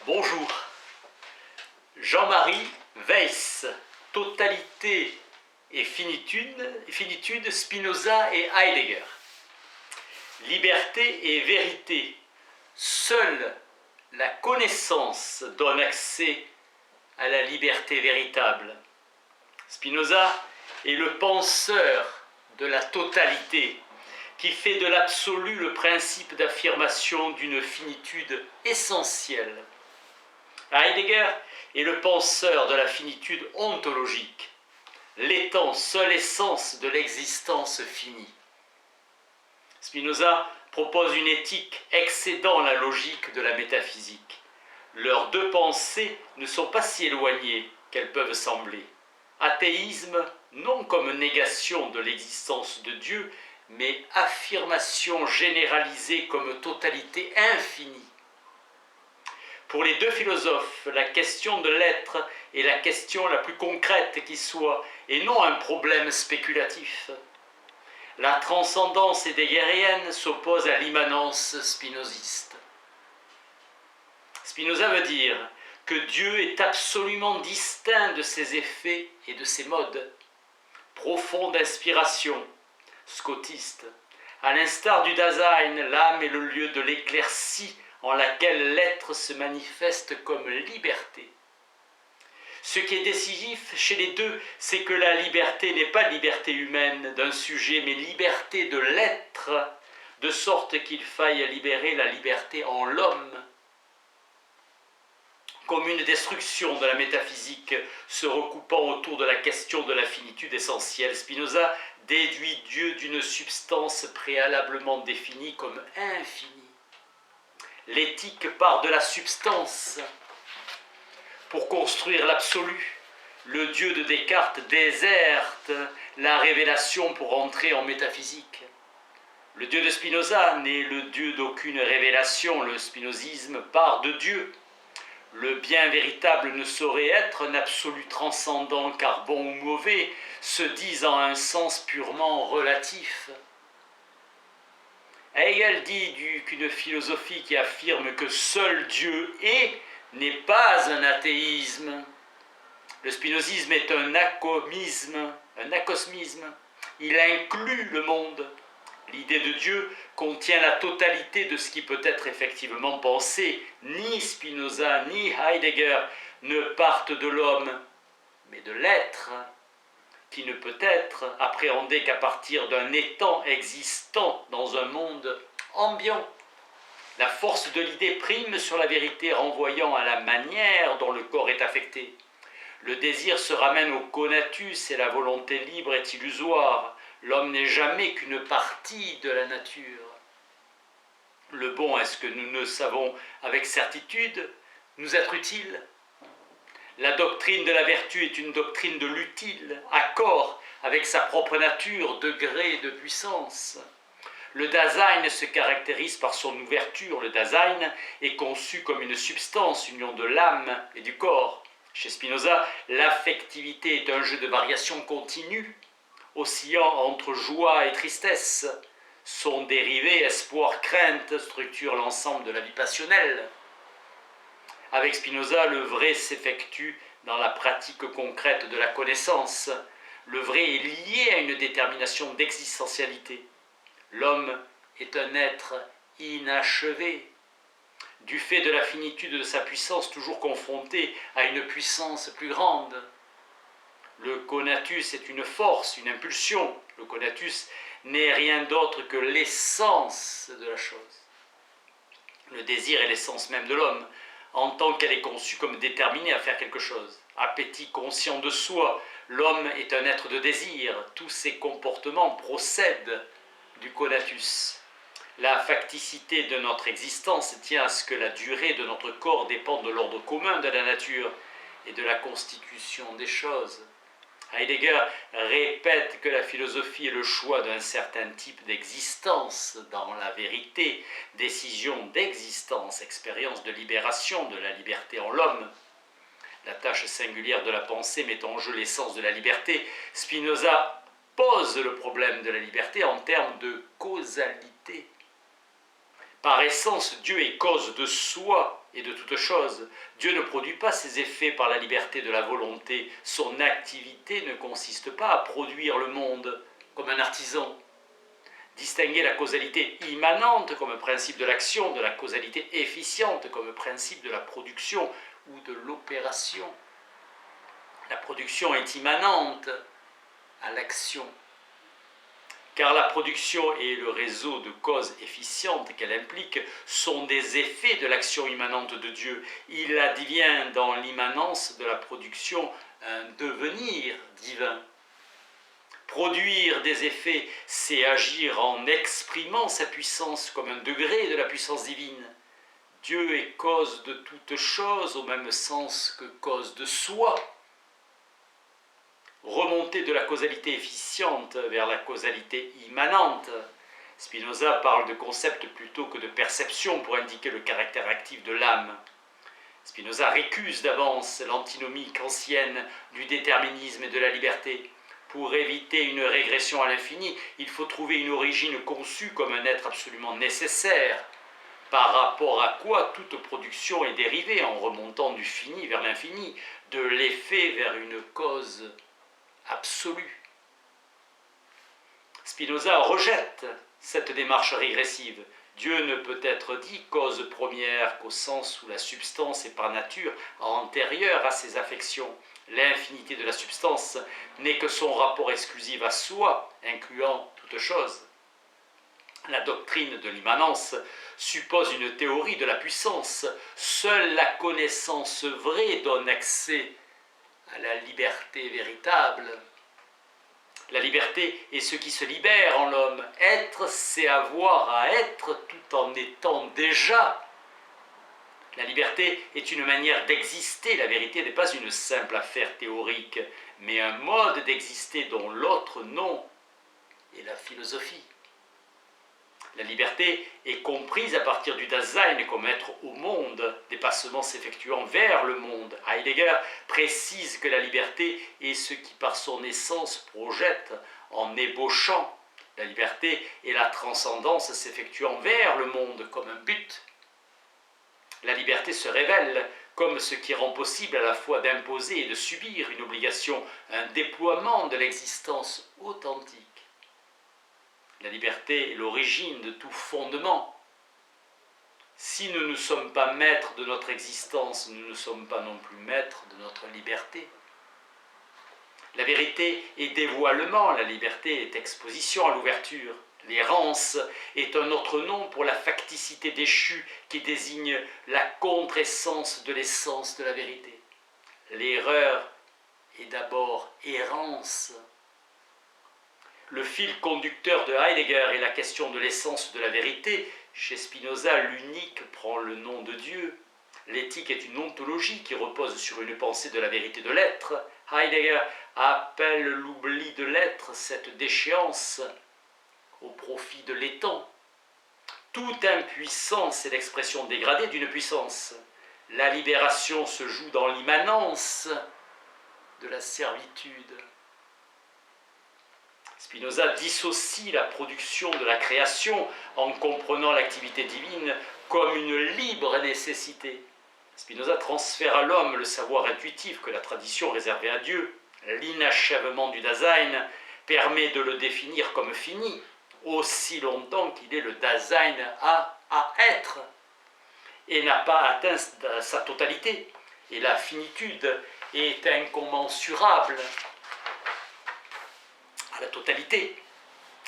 Bonjour, Jean-Marie Weiss, Totalité et finitude, Spinoza et Heidegger. Liberté et vérité, seule la connaissance donne accès à la liberté véritable. Spinoza est le penseur de la totalité, qui fait de l'absolu le principe d'affirmation d'une finitude essentielle. Heidegger est le penseur de la finitude ontologique, l'étant seule essence de l'existence finie. Spinoza propose une éthique excédant la logique de la métaphysique. Leurs deux pensées ne sont pas si éloignées qu'elles peuvent sembler. Athéisme, non comme négation de l'existence de Dieu, mais affirmation généralisée comme totalité infinie. Pour les deux philosophes, la question de l'être est la question la plus concrète qui soit, et non un problème spéculatif. La transcendance heideggerienne s'oppose à l'immanence spinoziste. Spinoza veut dire que Dieu est absolument distinct de ses effets et de ses modes. Profonde inspiration, scotiste. À l'instar du Dasein, l'âme est le lieu de l'éclaircie en laquelle l'être se manifeste comme liberté. Ce qui est décisif chez les deux, c'est que la liberté n'est pas liberté humaine d'un sujet, mais liberté de l'être, de sorte qu'il faille libérer la liberté en l'homme. Comme une destruction de la métaphysique se recoupant autour de la question de la finitude essentielle, Spinoza déduit Dieu d'une substance préalablement définie comme infinie. L'éthique part de la substance. Pour construire l'absolu, le Dieu de Descartes déserte la révélation pour entrer en métaphysique. Le Dieu de Spinoza n'est le Dieu d'aucune révélation, le spinozisme part de Dieu. Le bien véritable ne saurait être un absolu transcendant car bon ou mauvais se disent en un sens purement relatif. Hegel dit qu'une philosophie qui affirme que seul Dieu est n'est pas un athéisme. Le spinozisme est un acosmisme. Il inclut le monde. L'idée de Dieu contient la totalité de ce qui peut être effectivement pensé. Ni Spinoza ni Heidegger ne partent de l'homme, mais de l'être, qui ne peut être appréhendé qu'à partir d'un étant existant dans un monde ambiant. La force de l'idée prime sur la vérité, renvoyant à la manière dont le corps est affecté. Le désir se ramène au conatus et la volonté libre est illusoire. L'homme n'est jamais qu'une partie de la nature. Le bon, est-ce que nous ne savons avec certitude nous être utiles ? La doctrine de la vertu est une doctrine de l'utile, accord avec sa propre nature, degré de puissance. Le Dasein se caractérise par son ouverture. Le Dasein est conçu comme une substance, union de l'âme et du corps. Chez Spinoza, l'affectivité est un jeu de variations continues, oscillant entre joie et tristesse. Son dérivé, espoir, crainte, structure l'ensemble de la vie passionnelle. Avec Spinoza, le vrai s'effectue dans la pratique concrète de la connaissance. Le vrai est lié à une détermination d'existentialité. L'homme est un être inachevé, du fait de la finitude de sa puissance, toujours confronté à une puissance plus grande. Le conatus est une force, une impulsion. Le conatus n'est rien d'autre que l'essence de la chose. Le désir est l'essence même de l'homme, en tant qu'elle est conçue comme déterminée à faire quelque chose. Appétit conscient de soi, l'homme est un être de désir. Tous ses comportements procèdent du conatus. La facticité de notre existence tient à ce que la durée de notre corps dépend de l'ordre commun de la nature et de la constitution des choses. Heidegger répète que la philosophie est le choix d'un certain type d'existence dans la vérité, décision d'existence, expérience de libération de la liberté en l'homme. La tâche singulière de la pensée met en jeu l'essence de la liberté. Spinoza pose le problème de la liberté en termes de causalité. Par essence, Dieu est cause de soi et de toute chose. Dieu ne produit pas ses effets par la liberté de la volonté. Son activité ne consiste pas à produire le monde comme un artisan. Distinguer la causalité immanente comme principe de l'action de la causalité efficiente comme principe de la production ou de l'opération. La production est immanente à l'action, car la production et le réseau de causes efficientes qu'elle implique sont des effets de l'action immanente de Dieu. Il advient dans l'immanence de la production un devenir divin. Produire des effets, c'est agir en exprimant sa puissance comme un degré de la puissance divine. Dieu est cause de toute chose au même sens que cause de soi. Remonter de la causalité efficiente vers la causalité immanente. Spinoza parle de concept plutôt que de perception pour indiquer le caractère actif de l'âme. Spinoza récuse d'avance l'antinomie kantienne du déterminisme et de la liberté. Pour éviter une régression à l'infini, il faut trouver une origine conçue comme un être absolument nécessaire, par rapport à quoi toute production est dérivée en remontant du fini vers l'infini, de l'effet vers une cause absolue. Spinoza rejette cette démarche régressive. Dieu ne peut être dit cause première qu'au sens où la substance est par nature antérieure à ses affections. L'infinité de la substance n'est que son rapport exclusif à soi, incluant toute chose. La doctrine de l'immanence suppose une théorie de la puissance. Seule la connaissance vraie donne accès à la liberté véritable. La liberté est ce qui se libère en l'homme. Être, c'est avoir à être tout en étant déjà. La liberté est une manière d'exister. La vérité n'est pas une simple affaire théorique, mais un mode d'exister dont l'autre nom est la philosophie. La liberté est comprise à partir du Dasein comme être au monde, dépassement s'effectuant vers le monde. Heidegger précise que la liberté est ce qui par son essence projette en ébauchant. La liberté est la transcendance s'effectuant vers le monde comme un but. La liberté se révèle comme ce qui rend possible à la fois d'imposer et de subir une obligation, un déploiement de l'existence authentique. La liberté est l'origine de tout fondement. Si nous ne sommes pas maîtres de notre existence, nous ne sommes pas non plus maîtres de notre liberté. La vérité est dévoilement, la liberté est exposition à l'ouverture. L'errance est un autre nom pour la facticité déchue qui désigne la contre-essence de l'essence de la vérité. L'erreur est d'abord errance. Le fil conducteur de Heidegger est la question de l'essence de la vérité. Chez Spinoza, l'unique prend le nom de Dieu. L'éthique est une ontologie qui repose sur une pensée de la vérité de l'être. Heidegger appelle l'oubli de l'être cette déchéance au profit de l'étant. Toute impuissance est l'expression dégradée d'une puissance. La libération se joue dans l'immanence de la servitude. Spinoza dissocie la production de la création en comprenant l'activité divine comme une libre nécessité. Spinoza transfère à l'homme le savoir intuitif que la tradition réservait à Dieu. L'inachèvement du Dasein permet de le définir comme fini, aussi longtemps qu'il est le Dasein à être, et n'a pas atteint sa totalité. Et la finitude est incommensurable à la totalité.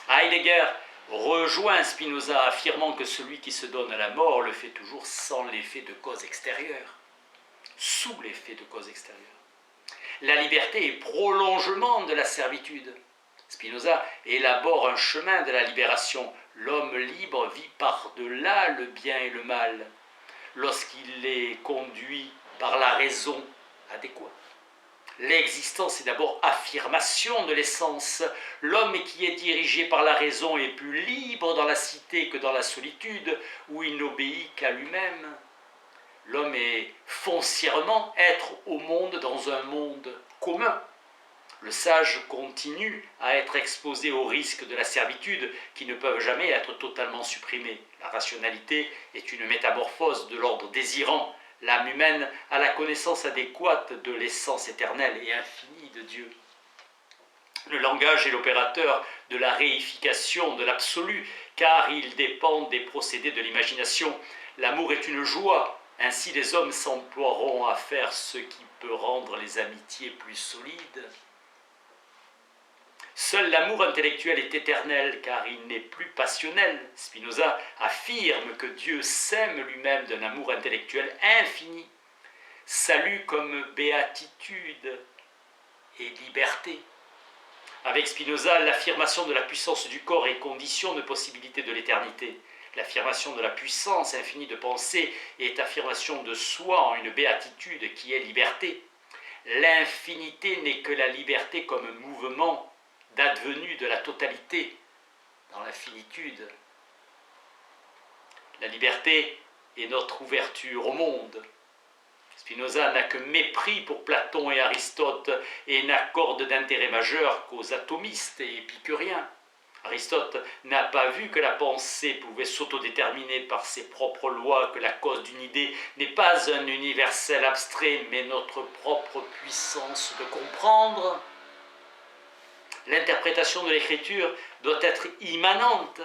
Heidegger rejoint Spinoza affirmant que celui qui se donne à la mort le fait toujours sans l'effet de cause extérieure, sous l'effet de cause extérieure. La liberté est prolongement de la servitude. Spinoza élabore un chemin de la libération. L'homme libre vit par-delà le bien et le mal, lorsqu'il est conduit par la raison adéquate. L'existence est d'abord affirmation de l'essence. L'homme qui est dirigé par la raison est plus libre dans la cité que dans la solitude, où il n'obéit qu'à lui-même. L'homme est foncièrement être au monde dans un monde commun. Le sage continue à être exposé aux risques de la servitude qui ne peuvent jamais être totalement supprimés. La rationalité est une métamorphose de l'ordre désirant. l'âme humaine à la connaissance adéquate de l'essence éternelle et infinie de Dieu. Le langage est l'opérateur de la réification de l'absolu, car il dépend des procédés de l'imagination. L'amour est une joie, ainsi les hommes s'emploieront à faire ce qui peut rendre les amitiés plus solides. Seul l'amour intellectuel est éternel, car il n'est plus passionnel. Spinoza affirme que Dieu s'aime lui-même d'un amour intellectuel infini. Salut comme béatitude et liberté. Avec Spinoza, l'affirmation de la puissance du corps est condition de possibilité de l'éternité. L'affirmation de la puissance infinie de pensée est affirmation de soi en une béatitude qui est liberté. L'infinité n'est que la liberté comme mouvement d'advenu de la totalité dans la finitude. La liberté est notre ouverture au monde. Spinoza n'a que mépris pour Platon et Aristote et n'accorde d'intérêt majeur qu'aux atomistes et épicuriens. Aristote n'a pas vu que la pensée pouvait s'autodéterminer par ses propres lois, que la cause d'une idée n'est pas un universel abstrait, mais notre propre puissance de comprendre. L'interprétation de l'écriture doit être immanente.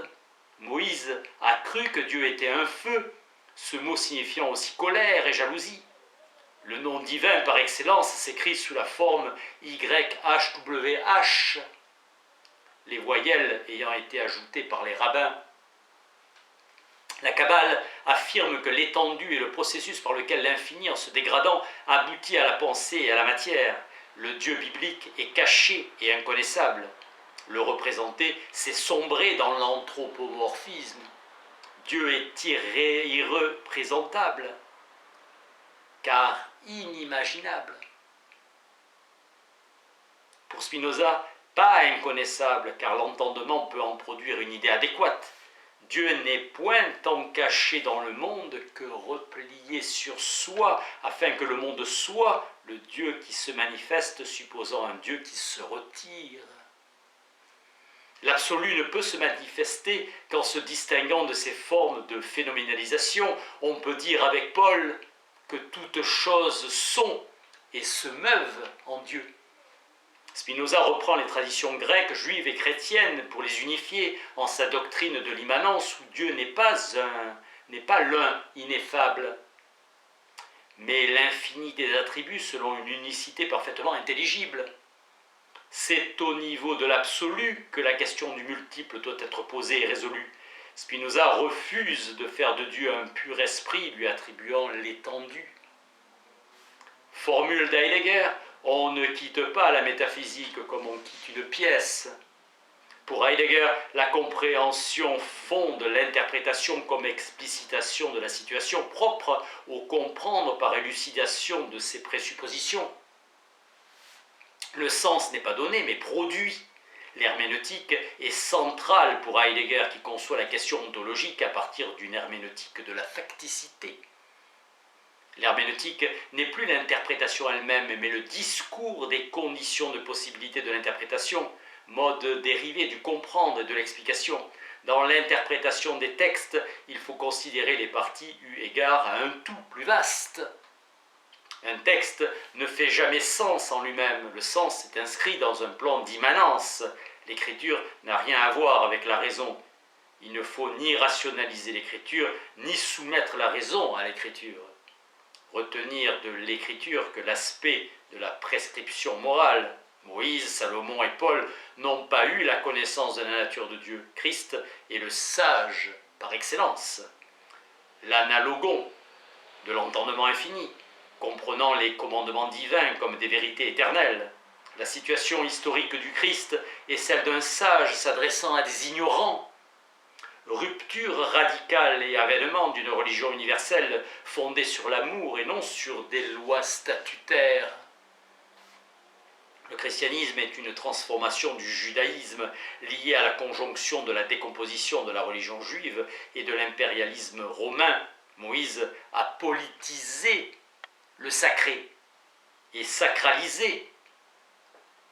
Moïse a cru que Dieu était un feu, ce mot signifiant aussi colère et jalousie. Le nom divin par excellence s'écrit sous la forme YHWH, les voyelles ayant été ajoutées par les rabbins. La Kabbale affirme que l'étendue est le processus par lequel l'infini, en se dégradant, aboutit à la pensée et à la matière. Le Dieu biblique est caché et inconnaissable. Le représenter, c'est sombrer dans l'anthropomorphisme. Dieu est irreprésentable, car inimaginable. Pour Spinoza, pas inconnaissable, car l'entendement peut en produire une idée adéquate. Dieu n'est point tant caché dans le monde que replié sur soi, afin que le monde soit le Dieu qui se manifeste, supposant un Dieu qui se retire. L'absolu ne peut se manifester qu'en se distinguant de ses formes de phénoménalisation. On peut dire avec Paul que toutes choses sont et se meuvent en Dieu. Spinoza reprend les traditions grecques, juives et chrétiennes pour les unifier en sa doctrine de l'immanence où Dieu n'est pas l'un ineffable, mais l'infini des attributs selon une unicité parfaitement intelligible. C'est au niveau de l'absolu que la question du multiple doit être posée et résolue. Spinoza refuse de faire de Dieu un pur esprit, lui attribuant l'étendue. Formule d'Heidegger, on ne quitte pas la métaphysique comme on quitte une pièce. Pour Heidegger, la compréhension fonde l'interprétation comme explicitation de la situation propre au comprendre par élucidation de ses présuppositions. Le sens n'est pas donné, mais produit. L'herméneutique est centrale pour Heidegger qui conçoit la question ontologique à partir d'une herméneutique de la facticité. L'herméneutique n'est plus l'interprétation elle-même, mais le discours des conditions de possibilité de l'interprétation, mode dérivé du comprendre et de l'explication. Dans l'interprétation des textes, il faut considérer les parties eu égard à un tout plus vaste. Un texte ne fait jamais sens en lui-même. Le sens est inscrit dans un plan d'immanence. L'écriture n'a rien à voir avec la raison. Il ne faut ni rationaliser l'écriture, ni soumettre la raison à l'écriture. Retenir de l'écriture que l'aspect de la prescription morale. Moïse, Salomon et Paul n'ont pas eu la connaissance de la nature de Dieu. Christ est le sage par excellence. L'analogon de l'entendement infini, comprenant les commandements divins comme des vérités éternelles. La situation historique du Christ est celle d'un sage s'adressant à des ignorants. Rupture radicale et avènement d'une religion universelle fondée sur l'amour et non sur des lois statutaires. Le christianisme est une transformation du judaïsme liée à la conjonction de la décomposition de la religion juive et de l'impérialisme romain. Moïse a politisé le sacré et sacralisé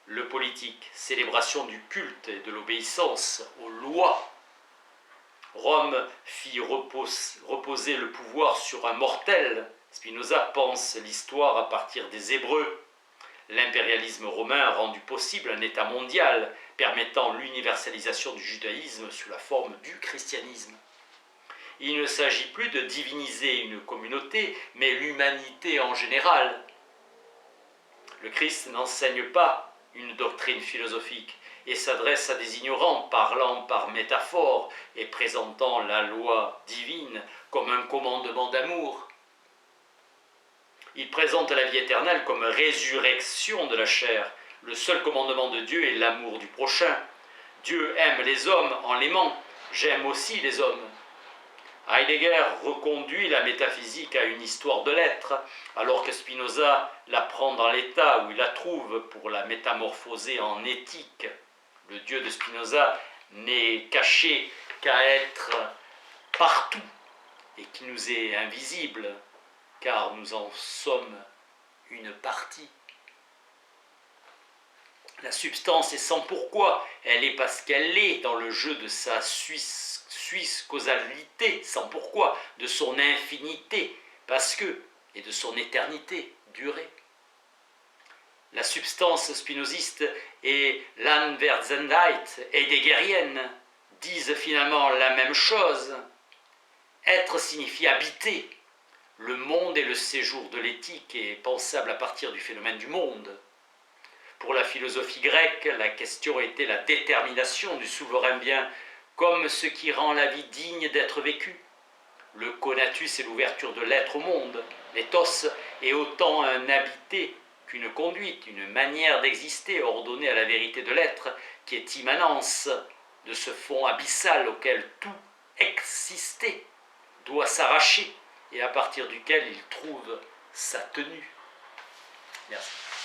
le politique, célébration du culte et de l'obéissance aux lois. Rome fit reposer le pouvoir sur un mortel, Spinoza pense l'histoire à partir des Hébreux. L'impérialisme romain a rendu possible un État mondial permettant l'universalisation du judaïsme sous la forme du christianisme. Il ne s'agit plus de diviniser une communauté, mais l'humanité en général. Le Christ n'enseigne pas une doctrine philosophique et s'adresse à des ignorants, parlant par métaphore et présentant la loi divine comme un commandement d'amour. Il présente la vie éternelle comme résurrection de la chair. Le seul commandement de Dieu est l'amour du prochain. Dieu aime les hommes en l'aimant. J'aime aussi les hommes. Heidegger reconduit la métaphysique à une histoire de l'être, alors que Spinoza la prend dans l'état où il la trouve pour la métamorphoser en éthique. Le Dieu de Spinoza n'est caché qu'à être partout et qui nous est invisible, car nous en sommes une partie. La substance est sans pourquoi, elle est parce qu'elle est dans le jeu de sa suisse causalité, sans pourquoi, de son infinité, parce que, et de son éternité, durée. La substance spinoziste et l'Anversenheit heideggerienne disent finalement la même chose. Être signifie habiter. Le monde est le séjour de l'éthique et pensable à partir du phénomène du monde. Pour la philosophie grecque, la question était la détermination du souverain bien comme ce qui rend la vie digne d'être vécue. Le conatus est l'ouverture de l'être au monde. L'éthos est autant un habité qu'une conduite, une manière d'exister ordonnée à la vérité de l'être, qui est immanence de ce fond abyssal auquel tout exister doit s'arracher et à partir duquel il trouve sa tenue. Merci.